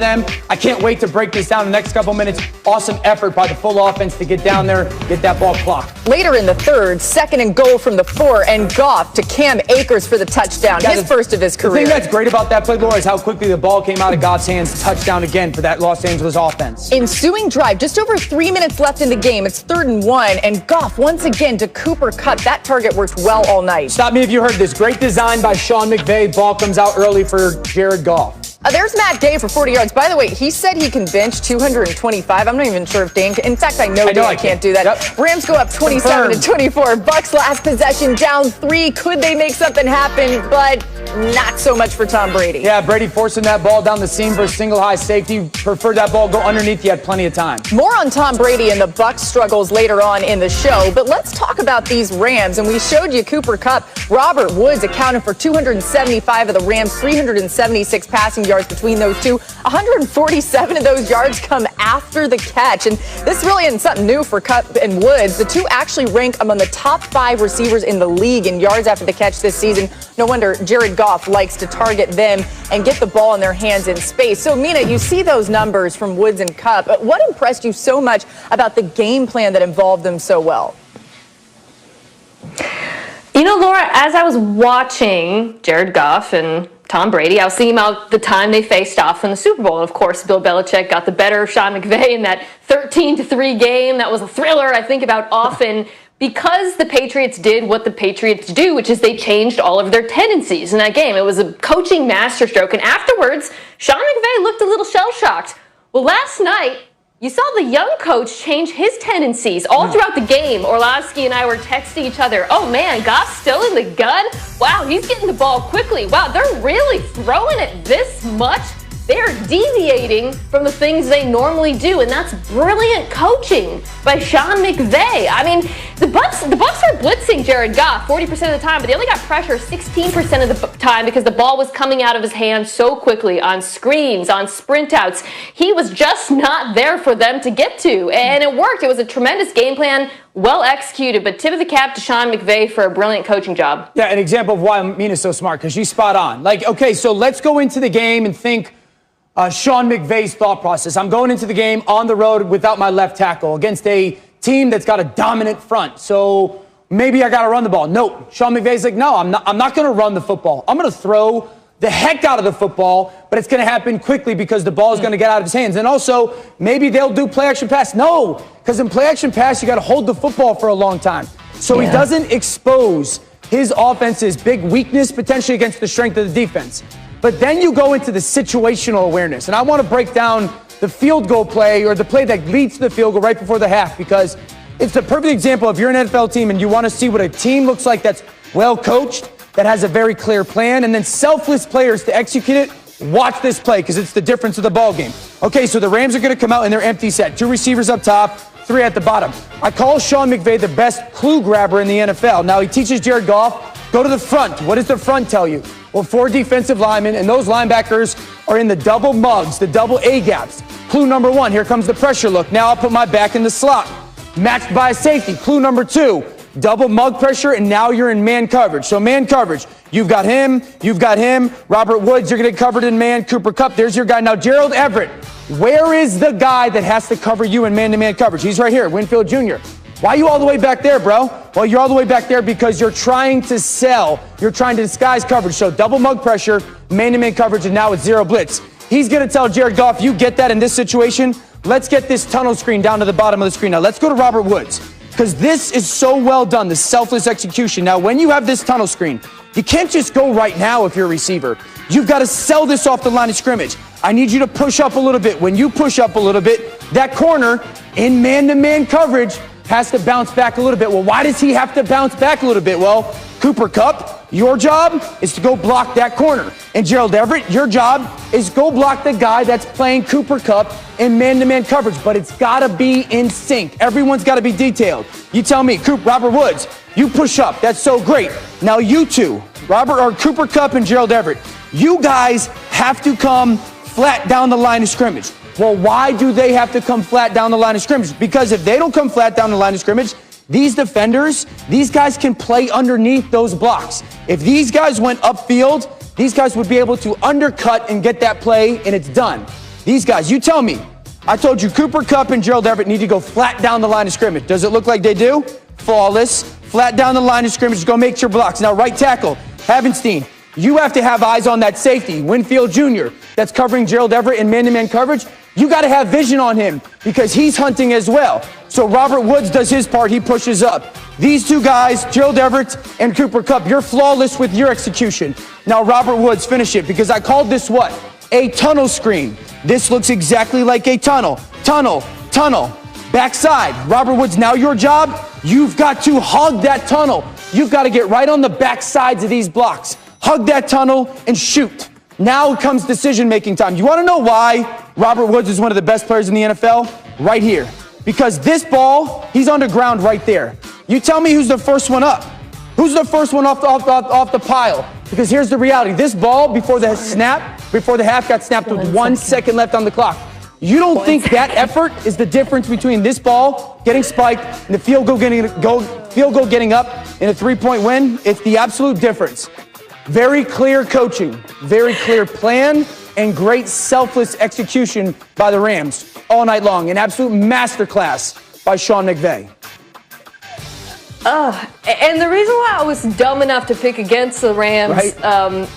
them. I can't wait to break this down in the next couple minutes. Awesome effort by the full offense to get down there, get that ball clocked. Later in the third, 2nd and goal from the 4, and Goff to Cam Akers for the touchdown, his first of his career. The thing that's great about that play, Laura, is how quickly the ball came out of Goff's hands. Touchdown again for that Los Angeles offense. Ensuing drive, just over 3 minutes left in the game. It's 3rd and 1, and Goff once again to Cooper Kupp. That target worked well all night. Stop me if you heard this. Great design by Sean McVay. Ball comes out early for Jared Goff. There's Matt Gay for 40 yards. By the way, he said he can bench 225. I'm not even sure if Dan can. In fact, I know Dan can't do that. Yep. Rams go up 27-24. Bucks last possession down 3. Could they make something happen? But not so much for Tom Brady. Yeah, Brady forcing that ball down the seam for a single high safety. Preferred that ball go underneath. You had plenty of time. More on Tom Brady and the Bucks struggles later on in the show. But let's talk about these Rams. And we showed you Cooper Kupp. Robert Woods accounted for 275 of the Rams' 376 passing yards between those two. 147 of those yards come after the catch. And this really isn't something new for Kupp and Woods. The two actually rank among the top 5 receivers in the league in yards after the catch this season. No wonder Jared Goff likes to target them and get the ball in their hands in space. So, Mina, you see those numbers from Woods and Kupp. What impressed you so much about the game plan that involved them so well? You know, Laura, as I was watching Jared Goff and Tom Brady, I was thinking about the time they faced off in the Super Bowl. And of course, Bill Belichick got the better of Sean McVay in that 13-3 game. That was a thriller I think about often because the Patriots did what the Patriots do, which is they changed all of their tendencies in that game. It was a coaching masterstroke. And afterwards, Sean McVay looked a little shell-shocked. Well, last night, you saw the young coach change his tendencies all throughout the game. Orlovsky and I were texting each other, oh man, Goff's still in the gun? Wow, he's getting the ball quickly. Wow, they're really throwing it this much? They're deviating from the things they normally do, and that's brilliant coaching by Sean McVay. I mean, the Bucks are blitzing Jared Goff 40% of the time, but they only got pressure 16% of the time because the ball was coming out of his hands so quickly on screens, on sprint outs. He was just not there for them to get to, and it worked. It was a tremendous game plan, well executed, but tip of the cap to Sean McVay for a brilliant coaching job. Yeah, an example of why Mina's so smart, because she's spot on. Like, okay, so let's go into the game and think Sean McVay's thought process. I'm going into the game on the road without my left tackle against a team that's got a dominant front. So maybe I got to run the ball. No, Sean McVay's like, no, I'm not going to run the football. I'm going to throw the heck out of the football, but it's going to happen quickly because the ball is going to get out of his hands. And also, maybe they'll do play action pass. No, because in play action pass, you got to hold the football for a long time. So he doesn't expose his offense's big weakness potentially against the strength of the defense. But then you go into the situational awareness. And I want to break down the field goal play or the play that leads to the field goal right before the half because it's the perfect example. If you're an NFL team and you want to see what a team looks like that's well coached, that has a very clear plan, and then selfless players to execute it, watch this play because it's the difference of the ball game. Okay, so the Rams are going to come out in their empty set. 2 receivers up top, 3 at the bottom. I call Sean McVay the best clue grabber in the NFL. Now he teaches Jared Goff, go to the front. What does the front tell you? Well, 4 defensive linemen, and those linebackers are in the double mugs, the double A gaps. Clue number 1, here comes the pressure look. Now I'll put my back in the slot. Matched by a safety. Clue number 2, double mug pressure, and now you're in man coverage. So man coverage, you've got him. Robert Woods, you're going to get covered in man. Cooper Kupp, there's your guy. Now Gerald Everett, where is the guy that has to cover you in man-to-man coverage? He's right here, Winfield Jr. Why are you all the way back there, bro? Well, you're all the way back there because you're trying to sell. You're trying to disguise coverage. So double mug pressure, man-to-man coverage, and now it's zero blitz. He's going to tell Jared Goff, you get that in this situation? Let's get this tunnel screen down to the bottom of the screen. Now, let's go to Robert Woods because this is so well done, the selfless execution. Now, when you have this tunnel screen, you can't just go right now if you're a receiver. You've got to sell this off the line of scrimmage. I need you to push up a little bit. When you push up a little bit, that corner in man-to-man coverage has to bounce back a little bit. Well, why does he have to bounce back a little bit? Well, Cooper Kupp, your job is to go block that corner. And Gerald Everett, your job is go block the guy that's playing Cooper Kupp in man-to-man coverage. But it's got to be in sync. Everyone's got to be detailed. You tell me, Robert Woods, you push up. That's so great. Now you two, Cooper Kupp and Gerald Everett, you guys have to come flat down the line of scrimmage. Well, why do they have to come flat down the line of scrimmage? Because if they don't come flat down the line of scrimmage, these defenders, these guys can play underneath those blocks. If these guys went upfield, these guys would be able to undercut and get that play, and it's done. These guys, you tell me. I told you Cooper Kupp and Gerald Everett need to go flat down the line of scrimmage. Does it look like they do? Flawless. Flat down the line of scrimmage. Go make your blocks. Now, right tackle, Havenstein. You have to have eyes on that safety, Winfield Jr., that's covering Gerald Everett in man-to-man coverage. You got to have vision on him because he's hunting as well. So Robert Woods does his part. He pushes up. These two guys, Gerald Everett and Cooper Kupp, you're flawless with your execution. Now, Robert Woods, finish it because I called this what? A tunnel screen. This looks exactly like a tunnel. Tunnel, tunnel. Backside. Robert Woods, now your job, you've got to hug that tunnel. You've got to get right on the back sides of these blocks. Hug that tunnel and shoot. Now comes decision-making time. You want to know why Robert Woods is one of the best players in the NFL? Right here. Because this ball, he's on the ground right there. You tell me who's the first one up. Who's the first one off the pile? Because here's the reality. This ball, before the half got snapped with 1 second left on the clock. You don't think that effort is the difference between this ball getting spiked and the field goal getting up in a three-point win? It's the absolute difference. Very clear coaching, very clear plan, and great selfless execution by the Rams all night long. An absolute masterclass by Sean McVay. And the reason why I was dumb enough to pick against the Rams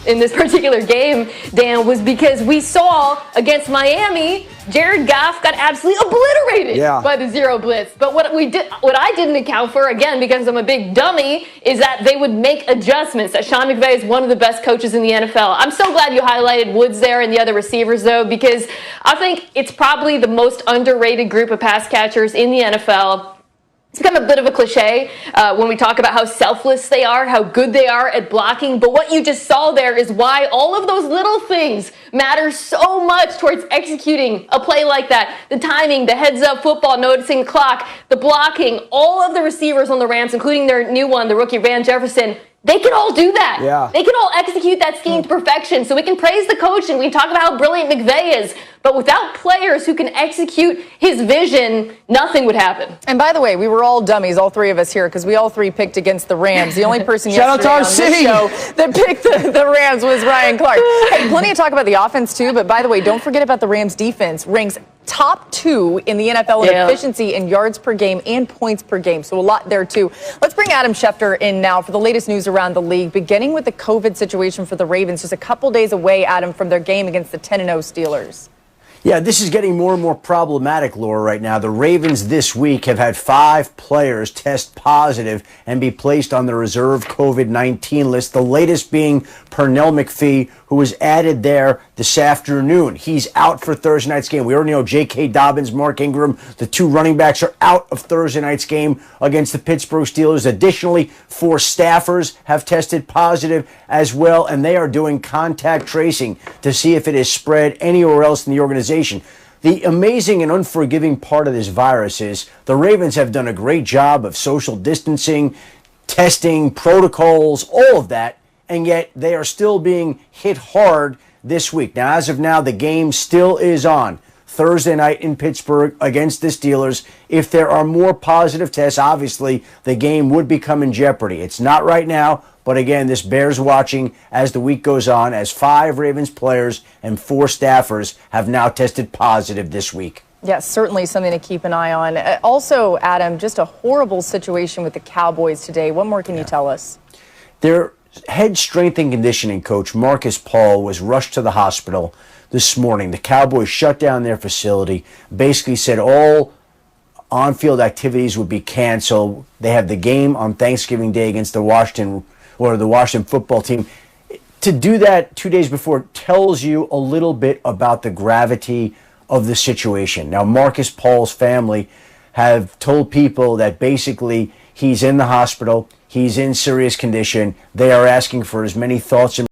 in this particular game, Dan, was because we saw against Miami, Jared Goff got absolutely obliterated by the zero blitz. But what I didn't account for, again, because I'm a big dummy, is that they would make adjustments. That Sean McVay is one of the best coaches in the NFL. I'm so glad you highlighted Woods there and the other receivers, though, because I think it's probably the most underrated group of pass catchers in the NFL. It's become a bit of a cliche when we talk about how selfless they are, how good they are at blocking. But what you just saw there is why all of those little things matter so much towards executing a play like that. The timing, the heads-up football, noticing the clock, the blocking, all of the receivers on the Rams, including their new one, the rookie Van Jefferson, they can all do that. Yeah. They can all execute that scheme to perfection. So we can praise the coach and we talk about how brilliant McVay is. But without players who can execute his vision, nothing would happen. And by the way, we were all dummies, all three of us here, because we all three picked against the Rams. The only person yesterday on this show that picked the Rams was Ryan Clark. Hey, plenty of talk about the offense, too. But by the way, don't forget about the Rams defense. Ranks top 2 in the NFL in efficiency in yards per game and points per game. So a lot there, too. Let's bring Adam Schefter in now for the latest news around the league, beginning with the COVID situation for the Ravens. Just a couple days away, Adam, from their game against the 10-0 Steelers. Yeah, this is getting more and more problematic, Laura, right now. The Ravens this week have had 5 players test positive and be placed on the reserve COVID-19 list, the latest being Pernell McPhee, who was added there this afternoon. He's out for Thursday night's game. We already know J.K. Dobbins, Mark Ingram, the 2 running backs are out of Thursday night's game against the Pittsburgh Steelers. Additionally, 4 staffers have tested positive as well, and they are doing contact tracing to see if it is spread anywhere else in the organization. The amazing and unforgiving part of this virus is the Ravens have done a great job of social distancing, testing, protocols, all of that, and yet they are still being hit hard this week. Now, as of now, the game still is on Thursday night in Pittsburgh against the Steelers. If there are more positive tests, obviously the game would become in jeopardy. It's not right now, but again, this bears watching as the week goes on, as 5 Ravens players and 4 staffers have now tested positive this week. Yes, certainly something to keep an eye on. Also, Adam, just a horrible situation with the Cowboys today. What more can you tell us? Their head strength and conditioning coach, Marcus Paul, was rushed to the hospital this morning. The Cowboys shut down their facility, basically said all on-field activities would be canceled. They have the game on Thanksgiving Day against the Washington football team. To do that 2 days before tells you a little bit about the gravity of the situation. Now, Marcus Paul's family have told people that basically he's in the hospital, he's in serious condition. They are asking for as many thoughts and